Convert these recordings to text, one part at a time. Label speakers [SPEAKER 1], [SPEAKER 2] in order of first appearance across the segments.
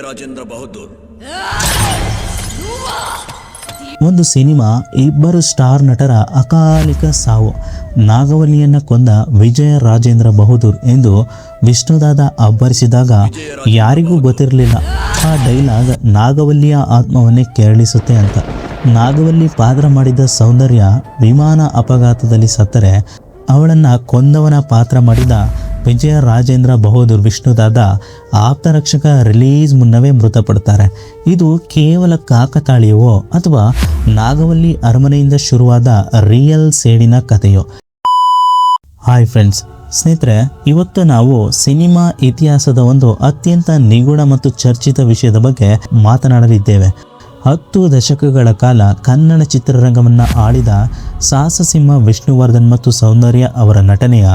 [SPEAKER 1] ರಾಜೇಂದ್ರ ಬಹದ್ದೂರ್.
[SPEAKER 2] ಒಂದು ಸಿನಿಮಾ, ಇಬ್ಬರು ಸ್ಟಾರ್ ನಟರ ಅಕಾಲಿಕ ಸಾವು. ನಾಗವಲ್ಲಿಯನ್ನ ಕೊಂದ ವಿಜಯ ರಾಜೇಂದ್ರ ಬಹದ್ದೂರ್ ಎಂದು ವಿಷ್ಣುದಾದ ಅಬ್ಬರಿಸಿದಾಗ ಯಾರಿಗೂ ಗೊತ್ತಿರಲಿಲ್ಲ ಆ ಡೈಲಾಗ್ ನಾಗವಲ್ಲಿಯ ಆತ್ಮವನ್ನೇ ಕೆರಳಿಸುತ್ತೆ ಅಂತ. ನಾಗವಲ್ಲಿ ಪಾತ್ರ ಮಾಡಿದ ಸೌಂದರ್ಯ ವಿಮಾನ ಅಪಘಾತದಲ್ಲಿ ಸತ್ತರೆ ಅವಳನ್ನು ಕೊಂದವನ ಪಾತ್ರ ಮಾಡಿದ ವಿಜಯ ರಾಜೇಂದ್ರ ಬಹದ್ದೂರ್ ವಿಷ್ಣುದಾದ ಆಪ್ತರಕ್ಷಕ ರಿಲೀಸ್ ಮುನ್ನವೇ ಮೃತಪಡ್ತಾರೆ. ಇದು ಕೇವಲ ಕಾಕತಾಳೀಯವೋ ಅಥವಾ ನಾಗವಲ್ಲಿ ಅರಮನೆಯಿಂದ ಶುರುವಾದ ರಿಯಲ್ ಸೇಡಿನ ಕಥೆಯೋ? ಹಾಯ್ ಫ್ರೆಂಡ್ಸ್, ಸ್ನೇಹಿತರೆ, ಇವತ್ತು ನಾವು ಸಿನಿಮಾ ಇತಿಹಾಸದ ಒಂದು ಅತ್ಯಂತ ನಿಗೂಢ ಮತ್ತು ಚರ್ಚಿತ ವಿಷಯದ ಬಗ್ಗೆ ಮಾತನಾಡಲಿದ್ದೇವೆ. 10 ದಶಕಗಳ ಕಾಲ ಕನ್ನಡ ಚಿತ್ರರಂಗವನ್ನು ಆಳಿದ ಸಾಹಸಸಿಂಹ ವಿಷ್ಣುವರ್ಧನ್ ಮತ್ತು ಸೌಂದರ್ಯ ಅವರ ನಟನೆಯ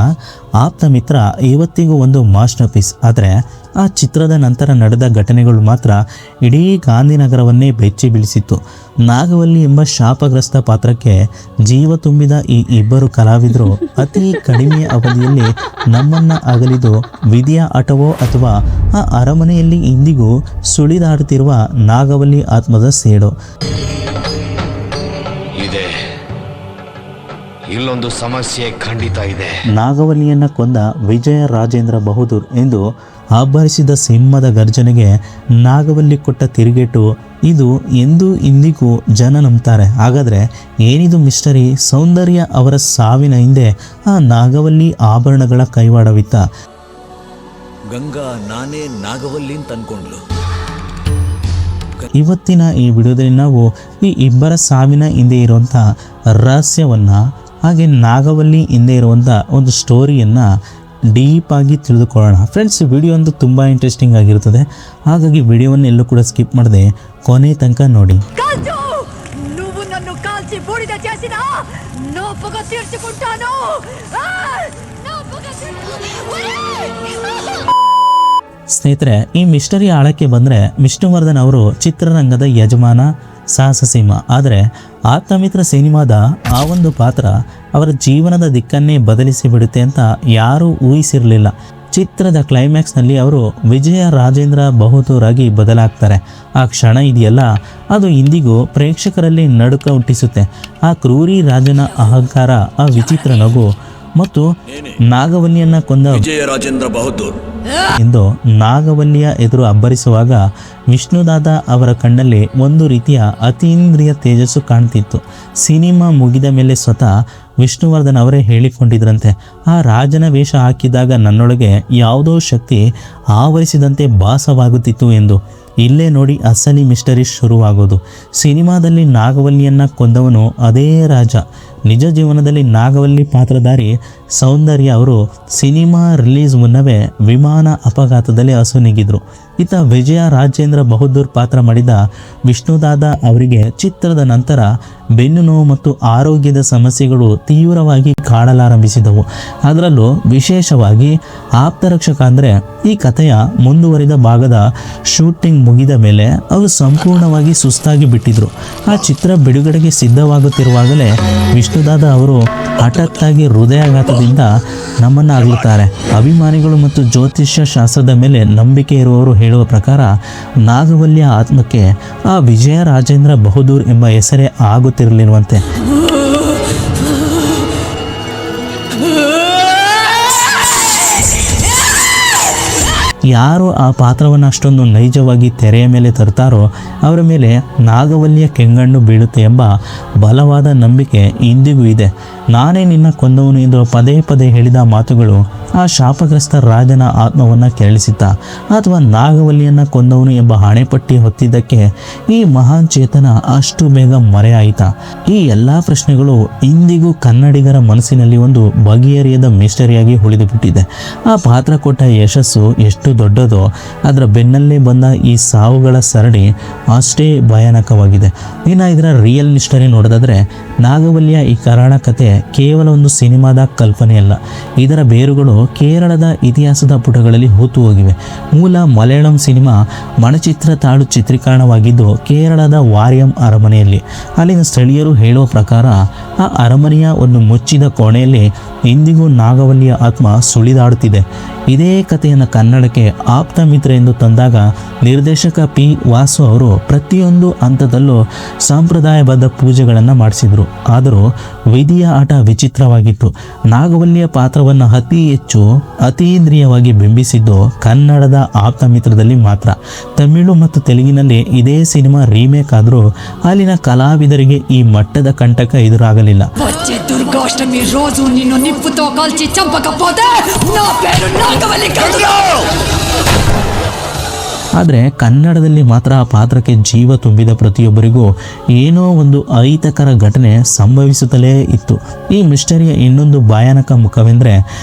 [SPEAKER 2] ಆಪ್ತ ಮಿತ್ರ ಇವತ್ತಿಗೂ ಒಂದು ಮಾಸ್ಟರ್ ಪೀಸ್. ಆದರೆ ಆ ಚಿತ್ರದ ನಂತರ ನಡೆದ ಘಟನೆಗಳು ಮಾತ್ರ ಇಡೀ ಗಾಂಧಿನಗರವನ್ನೇ ಬೆಚ್ಚಿ ಬೀಳಿಸಿತ್ತು. ನಾಗವಲ್ಲಿ ಎಂಬ ಶಾಪಗ್ರಸ್ತ ಪಾತ್ರಕ್ಕೆ ಜೀವ ತುಂಬಿದ ಈ ಇಬ್ಬರು ಕಲಾವಿದರು ಅತಿ ಕಡಿಮೆ ಅವಧಿಯಲ್ಲಿ ನಮ್ಮನ್ನು ಅಗಲಿದು ವಿಧಿಯ ಆಟವೋ ಅಥವಾ ಆ ಅರಮನೆಯಲ್ಲಿ ಇಂದಿಗೂ ಸುಳಿದಾಡುತ್ತಿರುವ ನಾಗವಲ್ಲಿ ಆತ್ಮದ ಸೇಡು.
[SPEAKER 1] ಇಲ್ಲೊಂದು ಸಮಸ್ಯೆ ಖಂಡಿತ ಇದೆ.
[SPEAKER 2] ನಾಗವಲ್ಲಿಯನ್ನ ಕೊಂದ ವಿಜಯ ರಾಜೇಂದ್ರ ಬಹದ್ದೂರ್ ಎಂದು ಅಬ್ಬರಿಸಿದ ಸಿಂಹದ ಗರ್ಜನೆಗೆ ನಾಗವಲ್ಲಿ ಕೊಟ್ಟ ತಿರುಗೇಟು ಇದು ಎಂದು ಇಂದಿಗೂ ಜನ ನಂಬ್ತಾರೆ. ಹಾಗಾದರೆ ಏನಿದು ಮಿಸ್ಟರಿ? ಸೌಂದರ್ಯ ಅವರ ಸಾವಿನ ಹಿಂದೆ ಆ ನಾಗವಲ್ಲಿ ಆಭರಣಗಳ ಕೈವಾಡವಿತ್ತ?
[SPEAKER 1] ಗಂಗಾ ನಾನೇ ನಾಗವಲ್ಲಿ ಅಂತ ಅನ್ಕೊಂಡ್ಲು.
[SPEAKER 2] ಇವತ್ತಿನ ಈ ವಿಡಿಯೋದಲ್ಲಿ ನಾವು ಈ ಇಬ್ಬರ ಸಾವಿನ ಹಿಂದೆ ಇರುವಂಥ ರಹಸ್ಯವನ್ನು, ಹಾಗೆ ನಾಗವಲ್ಲಿ ಹಿಂದೆ ಇರುವಂಥ ಒಂದು ಸ್ಟೋರಿಯನ್ನು ಡೀಪಾಗಿ ತಿಳಿದುಕೊಳ್ಳೋಣ. ಫ್ರೆಂಡ್ಸ್, ವಿಡಿಯೋ ಒಂದು ತುಂಬ ಇಂಟ್ರೆಸ್ಟಿಂಗ್ ಆಗಿರುತ್ತದೆ. ಹಾಗಾಗಿ ವಿಡಿಯೋವನ್ನು ಎಲ್ಲೂ ಕೂಡ ಸ್ಕಿಪ್ ಮಾಡದೆ ಕೊನೆ ತನಕ ನೋಡಿ. ಸ್ನೇಹಿತರೆ, ಈ ಮಿಸ್ಟರಿ ಆಳಕ್ಕೆ ಬಂದರೆ ವಿಷ್ಣುವರ್ಧನ್ ಅವರು ಚಿತ್ರರಂಗದ ಯಜಮಾನ, ಸಾಹಸಸಿಂಹ. ಆದರೆ ಆತ್ಮಮಿತ್ರ ಸಿನಿಮಾದ ಆ ಒಂದು ಪಾತ್ರ ಅವರ ಜೀವನದ ದಿಕ್ಕನ್ನೇ ಬದಲಿಸಿ ಬಿಡುತ್ತೆ ಅಂತ ಯಾರೂ ಊಹಿಸಿರಲಿಲ್ಲ. ಚಿತ್ರದ ಕ್ಲೈಮ್ಯಾಕ್ಸ್ನಲ್ಲಿ ಅವರು ವಿಜಯ ರಾಜೇಂದ್ರ ಬಹದ್ದೂರ್ ಆಗಿ ಬದಲಾಗ್ತಾರೆ. ಆ ಕ್ಷಣ ಇದೆಯಲ್ಲ, ಅದು ಇಂದಿಗೂ ಪ್ರೇಕ್ಷಕರಲ್ಲಿ ನಡುಕ ಹುಟ್ಟಿಸುತ್ತೆ. ಆ ಕ್ರೂರಿ ರಾಜನ ಅಹಂಕಾರ, ಆ ವಿಚಿತ್ರ ನಗು ಮತ್ತು ನಾಗವಲ್ಲಿಯನ್ನ ಕೊಂದ
[SPEAKER 1] ವಿಜಯ ರಾಜೇಂದ್ರ ಬಹದ್ದೂರ್
[SPEAKER 2] ಎಂದು ನಾಗವಲ್ಲಿಯ ಎದುರು ಅಬ್ಬರಿಸುವಾಗ ವಿಷ್ಣುದಾದ ಅವರ ಕಣ್ಣಲ್ಲಿ ಒಂದು ರೀತಿಯ ಅತೀಂದ್ರಿಯ ತೇಜಸ್ಸು ಕಾಣ್ತಿತ್ತು. ಸಿನಿಮಾ ಮುಗಿದ ಮೇಲೆ ಸ್ವತಃ ವಿಷ್ಣುವರ್ಧನ್ ಅವರೇ ಹೇಳಿಕೊಂಡಿದ್ರಂತೆ, ಆ ರಾಜನ ವೇಷ ಹಾಕಿದಾಗ ನನ್ನೊಳಗೆ ಯಾವುದೋ ಶಕ್ತಿ ಆವರಿಸಿದಂತೆ ಭಾಸವಾಗುತ್ತಿತ್ತು ಎಂದು. ಇಲ್ಲೇ ನೋಡಿ ಅಸಲಿ ಮಿಸ್ಟರಿ ಶುರುವಾಗೋದು. ಸಿನಿಮಾದಲ್ಲಿ ನಾಗವಲ್ಲಿಯನ್ನ ಕೊಂದವನು ಅದೇ ರಾಜ. ನಿಜ ಜೀವನದಲ್ಲಿ ನಾಗವಲ್ಲಿ ಪಾತ್ರಧಾರಿ ಸೌಂದರ್ಯ ಅವರು ಸಿನಿಮಾ ರಿಲೀಸ್ ಮುನ್ನವೇ ವಿಮಾನ ಅಪಘಾತದಲ್ಲಿ ಅಸುನೀಗಿದ್ರು. ಈತ ವಿಜಯ ರಾಜೇಂದ್ರ ಬಹದ್ದೂರ್ ಪಾತ್ರ ಮಾಡಿದ ವಿಷ್ಣುದಾದ ಅವರಿಗೆ ಚಿತ್ರದ ನಂತರ ಬೆನ್ನು ನೋವು ಮತ್ತು ಆರೋಗ್ಯದ ಸಮಸ್ಯೆಗಳು ತೀವ್ರವಾಗಿ ಕಾಡಲಾರಂಭಿಸಿದವು. ಅದರಲ್ಲೂ ವಿಶೇಷವಾಗಿ ಆಪ್ತರಕ್ಷಕ ಅಂದರೆ ಈ ಕಥೆಯ ಮುಂದುವರಿದ ಭಾಗದ ಶೂಟಿಂಗ್ ಮುಗಿದ ಮೇಲೆ ಅವರು ಸಂಪೂರ್ಣವಾಗಿ ಸುಸ್ತಾಗಿ ಬಿಟ್ಟಿದ್ರು. ಆ ಚಿತ್ರ ಬಿಡುಗಡೆಗೆ ಸಿದ್ಧವಾಗುತ್ತಿರುವಾಗಲೇ ವಿಷ್ಣುದಾದ ಅವರು ಹಠಾತ್ತಾಗಿ ಹೃದಯಾಘಾತದಿಂದ ನಮ್ಮನ್ನು ಅಗಲುತ್ತಾರೆ. ಅಭಿಮಾನಿಗಳು ಮತ್ತು ಜ್ಯೋತಿಷ್ಯ ಶಾಸ್ತ್ರದ ಮೇಲೆ ನಂಬಿಕೆ ಇರುವವರು ಹೇಳುವ ಪ್ರಕಾರ ನಾಗವಲ್ಲಿಯ ಆತ್ಮಕ್ಕೆ ಆ ವಿಜಯ ರಾಜೇಂದ್ರ ಬಹದ್ದೂರ್ ಎಂಬ ಹೆಸರೇ ಆಗುತ್ತಿರಲಿರುವಂತೆ. ಯಾರು ಆ ಪಾತ್ರವನ್ನು ಅಷ್ಟೊಂದು ನೈಜವಾಗಿ ತೆರೆಯ ಮೇಲೆ ತರ್ತಾರೋ ಅವರ ಮೇಲೆ ನಾಗವಲ್ಲಿಯ ಕೆಂಗಣ್ಣು ಬೀಳುತ್ತೆ ಎಂಬ ಬಲವಾದ ನಂಬಿಕೆ ಇಂದಿಗೂ ಇದೆ. ನಾನೇ ನಿನ್ನ ಕೊಂದವನು ಎಂದು ಪದೇ ಪದೇ ಹೇಳಿದ ಮಾತುಗಳು ಆ ಶಾಪಗ್ರಸ್ತ ರಾಜನ ಆತ್ಮವನ್ನು ಕೆರಳಿಸಿತ್ತ ಅಥವಾ ನಾಗವಲ್ಲಿಯನ್ನು ಕೊಂದವನು ಎಂಬ ಹಣೆಪಟ್ಟಿ ಹೊತ್ತಿದ್ದಕ್ಕೆ ಈ ಮಹಾನ್ ಚೇತನ ಅಷ್ಟು ಬೇಗ ಮರೆಯಾಯಿತಾ? ಈ ಎಲ್ಲ ಪ್ರಶ್ನೆಗಳು ಇಂದಿಗೂ ಕನ್ನಡಿಗರ ಮನಸ್ಸಿನಲ್ಲಿ ಒಂದು ಬಗೆಹರಿಯದ ಮಿಸ್ಟರಿಯಾಗಿ ಉಳಿದು ಬಿಟ್ಟಿದೆ. ಆ ಪಾತ್ರ ಕೊಟ್ಟ ಯಶಸ್ಸು ಎಷ್ಟು ದೊಡ್ಡದೋ ಅದರ ಬೆನ್ನಲ್ಲೇ ಬಂದ ಈ ಸಾವುಗಳ ಸರಣಿ ಅಷ್ಟೇ ಭಯಾನಕವಾಗಿದೆ. ಇನ್ನು ಇದರ ರಿಯಲ್ ಮಿಸ್ಟರಿ ನೋಡೋದಾದ್ರೆ, ನಾಗವಲ್ಲಿಯ ಈ ಕರಾಳ ಕತೆ ಕೇವಲ ಒಂದು ಸಿನಿಮಾದ ಕಲ್ಪನೆಯಲ್ಲ. ಇದರ ಬೇರುಗಳು ಕೇರಳದ ಇತಿಹಾಸದ ಪುಟಗಳಲ್ಲಿ ಹೂತು ಹೋಗಿವೆ. ಮೂಲ ಮಲಯಾಳಂ ಸಿನಿಮಾ ಮಣಚಿತ್ರ ತಾಳು ಚಿತ್ರೀಕರಣವಾಗಿದ್ದು ಕೇರಳದ ವಾರಿಯಂ ಅರಮನೆಯಲ್ಲಿ. ಅಲ್ಲಿನ ಸ್ಥಳೀಯರು ಹೇಳುವ ಪ್ರಕಾರ ಆ ಅರಮನೆಯ ಒಂದು ಮುಚ್ಚಿದ ಕೋಣೆಯಲ್ಲಿ ಇಂದಿಗೂ ನಾಗವಲ್ಲಿಯ ಆತ್ಮ ಸುಳಿದಾಡುತ್ತಿದೆ. ಇದೇ ಕಥೆಯನ್ನು ಕನ್ನಡಕ್ಕೆ ಆಪ್ತ ಮಿತ್ರ ಎಂದು ತಂದಾಗ ನಿರ್ದೇಶಕ ಪಿ ವಾಸು ಅವರು ಪ್ರತಿಯೊಂದು ಹಂತದಲ್ಲೂ ಸಂಪ್ರದಾಯಬದ್ಧ ಪೂಜೆಗಳನ್ನು ಮಾಡಿಸಿದರು. ಆದರೂ ವಿಧಿಯ ಆಟ ವಿಚಿತ್ರವಾಗಿತ್ತು. ನಾಗವಲ್ಲಿಯ ಪಾತ್ರವನ್ನು ಅತಿ ಹೆಚ್ಚು ಅತೀಂದ್ರಿಯವಾಗಿ ಬಿಂಬಿಸಿದ್ದು ಕನ್ನಡದ ಆಪ್ತ ಮಿತ್ರದಲ್ಲಿ ಮಾತ್ರ. ತಮಿಳು ಮತ್ತು ತೆಲುಗಿನಲ್ಲಿ ಇದೇ ಸಿನಿಮಾ ರೀಮೇಕ್ ಆದರೂ ಅಲ್ಲಿನ ಕಲಾವಿದರಿಗೆ ಈ ಮಟ್ಟದ ಕಂಟಕ ಎದುರಾಗಲಿಲ್ಲ.
[SPEAKER 3] వచ్చే దుర్గాష్టమి రోజు నిన్ను నిప్పుతో కాల్చి చంపకపోతే నా పేరు నాగవల్లి కాదు.
[SPEAKER 2] ಆದರೆ ಕನ್ನಡದಲ್ಲಿ ಮಾತ್ರ ಆ ಪಾತ್ರಕ್ಕೆ ಜೀವ ತುಂಬಿದ ಪ್ರತಿಯೊಬ್ಬರಿಗೂ ಏನೋ ಒಂದು ಅಹಿತಕರ ಘಟನೆ ಸಂಭವಿಸುತ್ತಲೇ ಇತ್ತು. ಈ ಮಿಸ್ಟರಿಯ ಇನ್ನೊಂದು ಭಯಾನಕ ಮುಖವೆಂದರೆ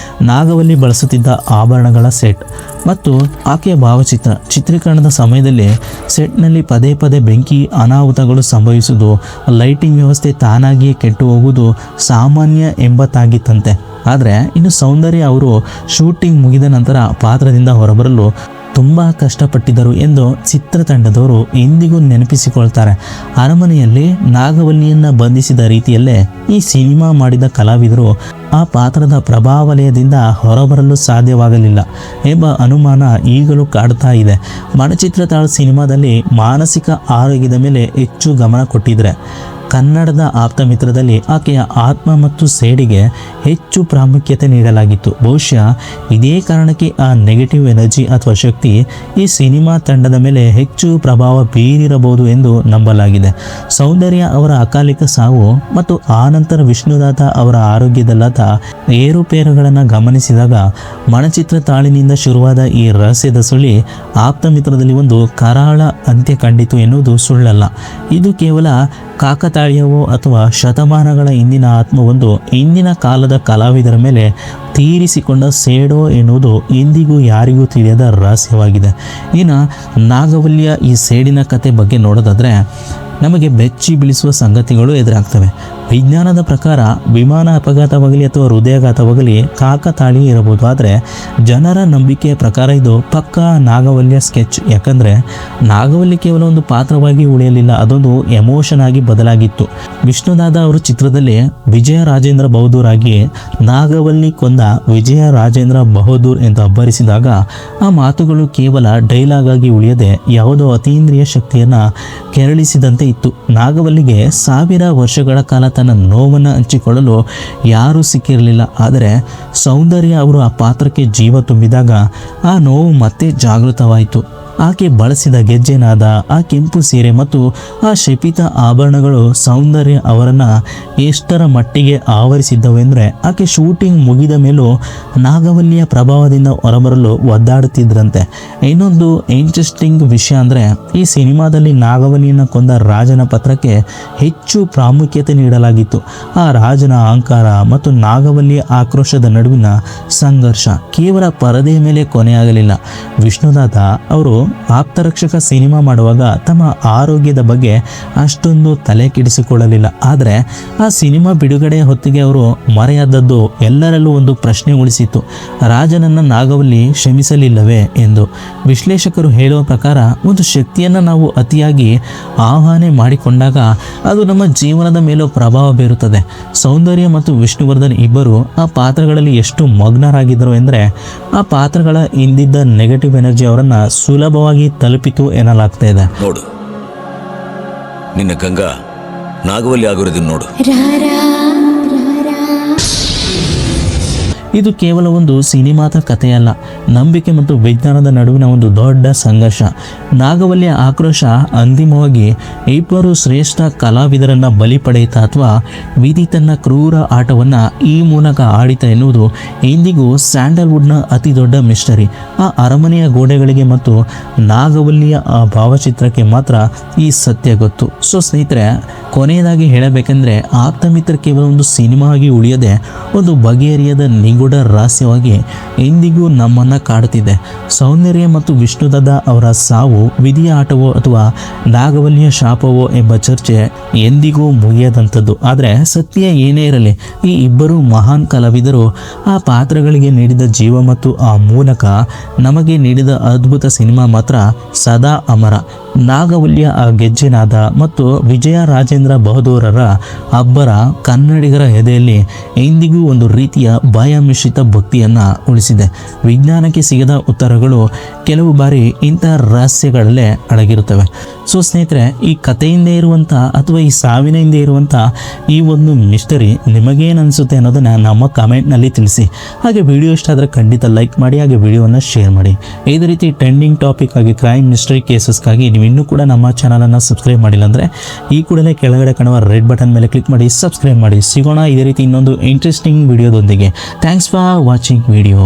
[SPEAKER 2] ನಾಗವಲ್ಲಿ ಬಳಸುತ್ತಿದ್ದ ಆಭರಣಗಳ ಸೆಟ್ ಮತ್ತು ಆಕೆಯ ಭಾವಚಿತ್ರ. ಚಿತ್ರೀಕರಣದ ಸಮಯದಲ್ಲಿ ಸೆಟ್ನಲ್ಲಿ ಪದೇ ಪದೇ ಬೆಂಕಿ ಅನಾಹುತಗಳು ಸಂಭವಿಸುವುದು, ಲೈಟಿಂಗ್ ವ್ಯವಸ್ಥೆ ತಾನಾಗಿಯೇ ಕೆಟ್ಟು ಹೋಗುವುದು ಸಾಮಾನ್ಯ ಎಂಬತ್ತಾಗಿತ್ತಂತೆ. ಆದರೆ ಇನ್ನು ಸೌಂದರ್ಯ ಅವರು ಶೂಟಿಂಗ್ ಮುಗಿದ ನಂತರ ಪಾತ್ರದಿಂದ ಹೊರಬರಲು ತುಂಬ ಕಷ್ಟಪಟ್ಟಿದ್ದರು ಎಂದು ಚಿತ್ರತಂಡದವರು ಇಂದಿಗೂ ನೆನಪಿಸಿಕೊಳ್ತಾರೆ. ಅರಮನೆಯಲ್ಲಿ ನಾಗವಲ್ಲಿಯನ್ನು ಬಂಧಿಸಿದ ರೀತಿಯಲ್ಲೇ ಈ ಸಿನಿಮಾ ಮಾಡಿದ ಕಲಾವಿದರು ಆ ಪಾತ್ರದ ಪ್ರಭಾವಲಯದಿಂದ ಹೊರಬರಲು ಸಾಧ್ಯವಾಗಲಿಲ್ಲ ಎಂಬ ಅನುಮಾನ ಈಗಲೂ ಕಾಡ್ತಾ ಇದೆ. ಮನಚಿತ್ರತಾಳು ಸಿನಿಮಾದಲ್ಲಿ ಮಾನಸಿಕ ಆರೋಗ್ಯದ ಮೇಲೆ ಹೆಚ್ಚು ಗಮನ ಕೊಟ್ಟಿದ್ರೆ, ಕನ್ನಡದ ಆಪ್ತ ಮಿತ್ರದಲ್ಲಿ ಆಕೆಯ ಆತ್ಮ ಮತ್ತು ಸೇಡಿಗೆ ಹೆಚ್ಚು ಪ್ರಾಮುಖ್ಯತೆ ನೀಡಲಾಗಿತ್ತು. ಬಹುಶಃ ಇದೇ ಕಾರಣಕ್ಕೆ ಆ ನೆಗೆಟಿವ್ ಎನರ್ಜಿ ಅಥವಾ ಶಕ್ತಿ ಈ ಸಿನಿಮಾ ತಂಡದ ಮೇಲೆ ಹೆಚ್ಚು ಪ್ರಭಾವ ಬೀರಿರಬಹುದು ಎಂದು ನಂಬಲಾಗಿದೆ. ಸೌಂದರ್ಯ ಅವರ ಅಕಾಲಿಕ ಸಾವು ಮತ್ತು ಆನಂತರ ವಿಷ್ಣುದಾದ ಅವರ ಆರೋಗ್ಯದಲ್ಲಾದ ಏರುಪೇರುಗಳನ್ನು ಗಮನಿಸಿದಾಗ ಮನಚಿತ್ರ ತಾಳಿನಿಂದ ಶುರುವಾದ ಈ ರಹಸ್ಯದ ಸುಳಿ ಆಪ್ತ ಮಿತ್ರದಲ್ಲಿ ಒಂದು ಕರಾಳ ಅಂತ್ಯ ಕಂಡಿತು ಎನ್ನುವುದು ಸುಳ್ಳಲ್ಲ. ಇದು ಕೇವಲ ಕಾಕತಾಳೀಯವೋ ಅಥವಾ ಶತಮಾನಗಳ ಹಿಂದಿನ ಆತ್ಮವೊಂದು ಇಂದಿನ ಕಾಲದ ಕಲಾವಿದರ ಮೇಲೆ ತೀರಿಸಿಕೊಂಡ ಸೇಡೋ ಎನ್ನುವುದು ಇಂದಿಗೂ ಯಾರಿಗೂ ತಿಳಿಯದ ರಹಸ್ಯವಾಗಿದೆ. ಇನ್ನು ನಾಗವಲ್ಲಿಯ ಈ ಸೇಡಿನ ಕತೆ ಬಗ್ಗೆ ನೋಡೋದಾದರೆ ನಮಗೆ ಬೆಚ್ಚಿ ಬೀಳಿಸುವ ಸಂಗತಿಗಳು ಎದುರಾಗ್ತವೆ. ವಿಜ್ಞಾನದ ಪ್ರಕಾರ ವಿಮಾನ ಅಪಘಾತವಾಗಲಿ ಅಥವಾ ಹೃದಯಾಘಾತವಾಗಲಿ ಕಾಕತಾಳಿ ಇರಬಹುದು. ಆದರೆ ಜನರ ನಂಬಿಕೆಯ ಪ್ರಕಾರ ಇದು ಪಕ್ಕಾ ನಾಗವಲ್ಲಿಯ ಸ್ಕೆಚ್. ಯಾಕಂದರೆ ನಾಗವಲ್ಲಿ ಕೇವಲ ಒಂದು ಪಾತ್ರವಾಗಿ ಉಳಿಯಲಿಲ್ಲ, ಅದೊಂದು ಎಮೋಷನ್ ಆಗಿ ಬದಲಾಗಿತ್ತು. ವಿಷ್ಣುದಾದ ಅವರು ಚಿತ್ರದಲ್ಲಿ ವಿಜಯ ರಾಜೇಂದ್ರ ಬಹದ್ದೂರ್ ಆಗಿ ನಾಗವಲ್ಲಿ ಕೊಂದ ವಿಜಯ ರಾಜೇಂದ್ರ ಬಹದ್ದೂರ್ ಎಂದು ಅಬ್ಬರಿಸಿದಾಗ ಆ ಮಾತುಗಳು ಕೇವಲ ಡೈಲಾಗ್ ಆಗಿ ಉಳಿಯದೆ ಯಾವುದೋ ಅತೀಂದ್ರಿಯ ಶಕ್ತಿಯನ್ನು ಕೆರಳಿಸಿದಂತೆ ಇತ್ತು. ನಾಗವಲ್ಲಿಗೆ 1000 ವರ್ಷಗಳ ಕಾಲ ತನ್ನ ನೋವನ್ನು ಹಂಚಿಕೊಳ್ಳಲು ಯಾರೂ ಸಿಕ್ಕಿರಲಿಲ್ಲ. ಆದರೆ ಸೌಂದರ್ಯ ಅವರು ಆ ಪಾತ್ರಕ್ಕೆ ಜೀವ ತುಂಬಿದಾಗ ಆ ನೋವು ಮತ್ತೆ ಜಾಗೃತವಾಯಿತು. ಆಕೆ ಬಳಸಿದ ಗೆಜ್ಜೆನಾದ, ಆ ಕೆಂಪು ಸೀರೆ ಮತ್ತು ಆ ಶಪಿತ ಆಭರಣಗಳು ಸೌಂದರ್ಯ ಅವರನ್ನು ಎಷ್ಟರ ಮಟ್ಟಿಗೆ ಆವರಿಸಿದ್ದವೆಂದರೆ ಆಕೆ ಶೂಟಿಂಗ್ ಮುಗಿದ ಮೇಲೂ ನಾಗವಲ್ಲಿಯ ಪ್ರಭಾವದಿಂದ ಹೊರಬರಲು ಒದ್ದಾಡುತ್ತಿದ್ದರಂತೆ. ಇನ್ನೊಂದು ಇಂಟ್ರೆಸ್ಟಿಂಗ್ ವಿಷಯ ಅಂದರೆ ಈ ಸಿನಿಮಾದಲ್ಲಿ ನಾಗವಲ್ಲಿಯನ್ನು ಕೊಂದ ರಾಜನ ಪಾತ್ರಕ್ಕೆ ಹೆಚ್ಚು ಪ್ರಾಮುಖ್ಯತೆ ನೀಡಲಾಗಿತ್ತು. ಆ ರಾಜನ ಅಹಂಕಾರ ಮತ್ತು ನಾಗವಲ್ಲಿಯ ಆಕ್ರೋಶದ ನಡುವಿನ ಸಂಘರ್ಷ ಕೇವಲ ಪರದೆಯ ಮೇಲೆ ಕೊನೆಯಾಗಲಿಲ್ಲ. ವಿಷ್ಣುದಾದ ಅವರು ಆಪ್ತರಕ್ಷಕ ಸಿನಿಮಾ ಮಾಡುವಾಗ ತಮ್ಮ ಆರೋಗ್ಯದ ಬಗ್ಗೆ ಅಷ್ಟೊಂದು ತಲೆ ಕೆಡಿಸಿಕೊಳ್ಳಲಿಲ್ಲ. ಆದರೆ ಆ ಸಿನಿಮಾ ಬಿಡುಗಡೆಯ ಹೊತ್ತಿಗೆ ಅವರು ಮರೆಯಾದದ್ದು ಎಲ್ಲರಲ್ಲೂ ಒಂದು ಪ್ರಶ್ನೆ ಉಳಿಸಿತ್ತು: ರಾಜನನ್ನು ನಾಗವಲ್ಲಿ ಕ್ಷಮಿಸಲಿಲ್ಲವೇ ಎಂದು. ವಿಶ್ಲೇಷಕರು ಹೇಳುವ ಪ್ರಕಾರ ಒಂದು ಶಕ್ತಿಯನ್ನು ನಾವು ಅತಿಯಾಗಿ ಆಹ್ವಾನ ಮಾಡಿಕೊಂಡಾಗ ಅದು ನಮ್ಮ ಜೀವನದ ಮೇಲೂ ಪ್ರಭಾವ ಬೀರುತ್ತದೆ. ಸೌಂದರ್ಯ ಮತ್ತು ವಿಷ್ಣುವರ್ಧನ್ ಇಬ್ಬರು ಆ ಪಾತ್ರಗಳಲ್ಲಿ ಎಷ್ಟು ಮಗ್ನರಾಗಿದ್ದರು ಎಂದರೆ ಆ ಪಾತ್ರಗಳ ಹಿಂದಿದ್ದ ನೆಗೆಟಿವ್ ಎನರ್ಜಿ ಅವರನ್ನು ಸುಲಭವಾಗಿ ತಲುಪಿತು ಎನ್ನಲಾಗ್ತಾ ಇದೆ.
[SPEAKER 1] ನೋಡು, ನಿನ್ನ ಗಂಗಾ ನಾಗವಲ್ಲಿ ಆಗಿರೋದನ್ನ ನೋಡು.
[SPEAKER 2] ಇದು ಕೇವಲ ಒಂದು ಸಿನಿಮಾದ ಕಥೆಯಲ್ಲ, ನಂಬಿಕೆ ಮತ್ತು ವಿಜ್ಞಾನದ ನಡುವಿನ ಒಂದು ದೊಡ್ಡ ಸಂಘರ್ಷ. ನಾಗವಲ್ಲಿಯ ಆಕ್ರೋಶ ಅಂತಿಮವಾಗಿ ಇಬ್ಬರು ಶ್ರೇಷ್ಠ ಕಲಾವಿದರನ್ನು ಬಲಿ ಪಡೆಯಿತ ಅಥವಾ ವಿಧಿ ತನ್ನ ಕ್ರೂರ ಆಟವನ್ನು ಈ ಮೂಲಕ ಆಡಿತ ಎನ್ನುವುದು ಇಂದಿಗೂ ಸ್ಯಾಂಡಲ್ವುಡ್ನ ಅತಿ ದೊಡ್ಡ ಮಿಸ್ಟರಿ. ಆ ಅರಮನೆಯ ಗೋಡೆಗಳಿಗೆ ಮತ್ತು ನಾಗವಲ್ಲಿಯ ಆ ಭಾವಚಿತ್ರಕ್ಕೆ ಮಾತ್ರ ಈ ಸತ್ಯ ಗೊತ್ತು. ಸೊ ಸ್ನೇಹಿತರೆ, ಕೊನೆಯದಾಗಿ ಹೇಳಬೇಕೆಂದರೆ ಆಪ್ತಮಿತ್ರ ಕೇವಲ ಒಂದು ಸಿನಿಮಾ ಆಗಿ ಉಳಿಯದೆ ಒಂದು ಬಗೆಹರಿಯದ ನಿಗೂಢ ರಹಸ್ಯವಾಗಿ ಇಂದಿಗೂ ನಮ್ಮನ್ನು ಕಾಡುತ್ತಿದೆ. ಸೌಂದರ್ಯ ಮತ್ತು ವಿಷ್ಣುದಾದ ಅವರ ಸಾವು ವಿಧಿಯ ಆಟವೋ ಅಥವಾ ನಾಗವಲ್ಲಿಯ ಶಾಪವೋ ಎಂಬ ಚರ್ಚೆ ಎಂದಿಗೂ ಮುಗಿಯದಂಥದ್ದು. ಆದರೆ ಸತ್ಯ ಏನೇ ಇರಲಿ, ಈ ಇಬ್ಬರು ಮಹಾನ್ ಕಲಾವಿದರು ಆ ಪಾತ್ರಗಳಿಗೆ ನೀಡಿದ ಜೀವ ಮತ್ತು ಆ ಮೂಲಕ ನಮಗೆ ನೀಡಿದ ಅದ್ಭುತ ಸಿನಿಮಾ ಮಾತ್ರ ಸದಾ ಅಮರ. ನಾಗವಲ್ಲಿಯ ಆ ಗೆಜ್ಜೆನಾದ ಮತ್ತು ವಿಜಯ ರಾಜೇಂದ್ರ ಬಹದ್ದೂರರ ಅಬ್ಬರ ಕನ್ನಡಿಗರ ಎದೆಯಲ್ಲಿ ಇಂದಿಗೂ ಒಂದು ರೀತಿಯ ಭಯ ಮಿಶ್ರಿತ ಭಕ್ತಿಯನ್ನು ಉಳಿಸಿದೆ. ವಿಜ್ಞಾನಕ್ಕೆ ಸಿಗದ ಉತ್ತರಗಳು ಕೆಲವು ಬಾರಿ ಇಂತಹ ರಹಸ್ಯಗಳಲ್ಲೇ ಅಡಗಿರುತ್ತವೆ. ಸೊ ಸ್ನೇಹಿತರೆ, ಈ ಕಥೆಯಿಂದ ಇರುವಂಥ ಅಥವಾ ಈ ಸಾವಿನ ಹಿಂದೆ ಇರುವಂಥ ಈ ಒಂದು ಮಿಸ್ಟರಿ ನಿಮಗೇನು ಅನಿಸುತ್ತೆ ಅನ್ನೋದನ್ನು ನಮ್ಮ ಕಮೆಂಟ್ನಲ್ಲಿ ತಿಳಿಸಿ. ಹಾಗೆ ವಿಡಿಯೋ ಇಷ್ಟ ಆದರೆ ಖಂಡಿತ ಲೈಕ್ ಮಾಡಿ, ಹಾಗೆ ವಿಡಿಯೋವನ್ನು ಶೇರ್ ಮಾಡಿ. ಇದೇ ರೀತಿ ಟ್ರೆಂಡಿಂಗ್ ಟಾಪಿಕ್ ಆಗಿ ಕ್ರೈಮ್ ಮಿಸ್ಟರಿ ಕೇಸಸ್ಗಾಗಿ ನೀವು ಇನ್ನೂ ಕೂಡ ನಮ್ಮ ಚಾನಲನ್ನು ಸಬ್ಸ್ಕ್ರೈಬ್ ಮಾಡಿಲ್ಲ ಅಂದರೆ ಈ ಕೂಡಲೇ ಕೆಳಗಡೆ ಕಾಣುವ ರೆಡ್ ಬಟನ್ ಮೇಲೆ ಕ್ಲಿಕ್ ಮಾಡಿ ಸಬ್ಸ್ಕ್ರೈಬ್ ಮಾಡಿ. ಸಿಗೋಣ ಇದೇ ರೀತಿ ಇನ್ನೊಂದು ಇಂಟ್ರೆಸ್ಟಿಂಗ್ ವಿಡಿಯೋದೊಂದಿಗೆ. Thanks for watching video.